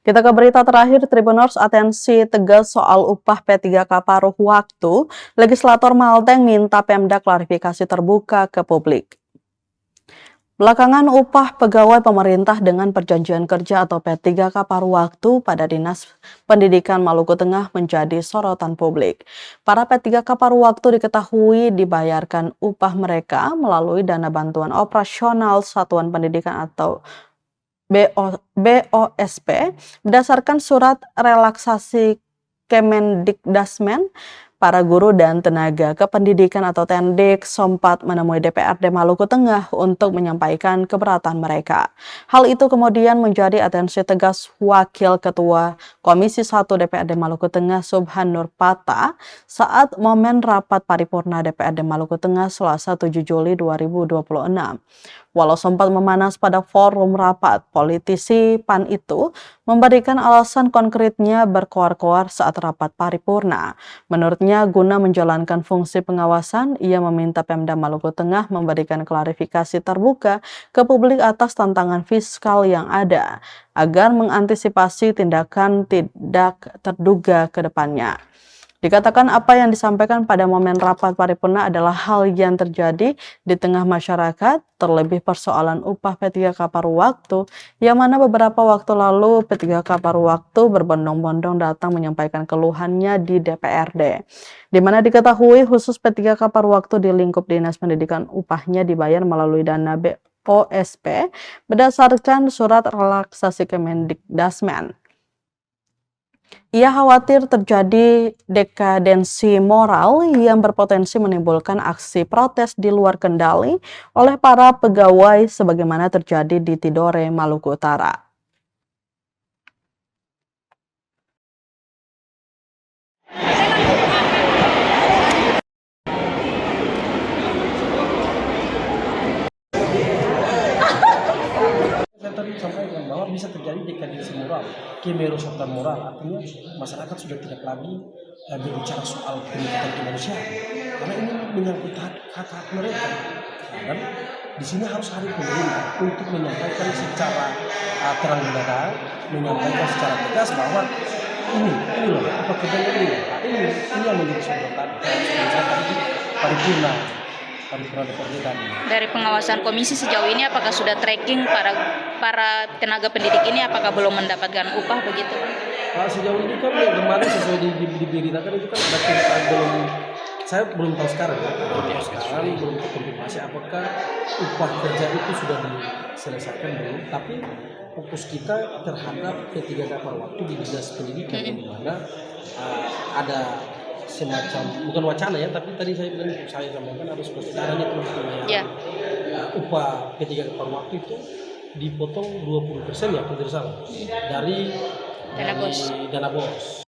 Kita ke berita terakhir, Tribuners atensi tegas soal upah P3K paruh waktu. Legislator Malteng minta Pemda klarifikasi terbuka ke publik. Belakangan upah pegawai pemerintah dengan perjanjian kerja atau P3K paruh waktu pada Dinas Pendidikan Maluku Tengah menjadi sorotan publik. Para P3K paruh waktu diketahui dibayarkan upah mereka melalui dana bantuan operasional Satuan Pendidikan atau BOSP berdasarkan surat relaksasi Kemendikdasmen. Para guru dan tenaga kependidikan atau Tendik sempat menemui DPRD Maluku Tengah untuk menyampaikan keberatan mereka. Hal itu kemudian menjadi atensi tegas Wakil Ketua Komisi 1 DPRD Maluku Tengah Subhan Nur Pata saat momen rapat paripurna DPRD Maluku Tengah Selasa 7 Juli 2026. Walau sempat memanas pada forum rapat, politisi PAN itu memberikan alasan konkretnya berkoar-koar saat rapat paripurna. Menurutnya, guna menjalankan fungsi pengawasan, ia meminta Pemda Maluku Tengah memberikan klarifikasi terbuka ke publik atas tantangan fiskal yang ada, agar mengantisipasi tindakan tidak terduga ke depannya. Dikatakan apa yang disampaikan pada momen rapat paripurna adalah hal yang terjadi di tengah masyarakat, terlebih persoalan upah P3K paruh waktu, yang mana beberapa waktu lalu P3K paruh waktu berbondong-bondong datang menyampaikan keluhannya di DPRD. Di mana diketahui khusus P3K paruh waktu di lingkup Dinas Pendidikan upahnya dibayar melalui dana BOSP berdasarkan surat relaksasi Kemendikdasmen. Ia khawatir terjadi dekadensi moral yang berpotensi menimbulkan aksi protes di luar kendali oleh para pegawai sebagaimana terjadi di Tidore, Maluku Utara. Saya tadi sampaikan bahwa bisa terjadi dekadensi moral, kemerosotan moral, artinya masyarakat sudah tidak lagi berbicara soal pendidikan kemanusiaan, karena ini menyangkut hak-hak mereka. Dan di sini harus hadir pemerintah untuk menyampaikan secara terang benderang, menyampaikan secara tegas bahwa ini loh pekerjaan ini yang menjadi sorotan tadi paripurna DPRD tadi. Dari pengawasan komisi sejauh ini apakah sudah tracking para tenaga pendidik ini apakah belum mendapatkan upah begitu? Sejauh ini kan yang kemarin sesuai diberitakan itu kan saya belum tahu sekarang ya. Belum terkonfirmasi apakah upah kerja itu sudah diselesaikan belum. Tapi fokus kita terhadap P3K paruh waktu di Dinas Pendidikan di mana ada semacam bukan wacana ya, tapi tadi saya sampaikan harus seperti caranya teman-teman upah P3K paruh waktu itu dipotong 20% ya kalau tidak salah dari dana bos.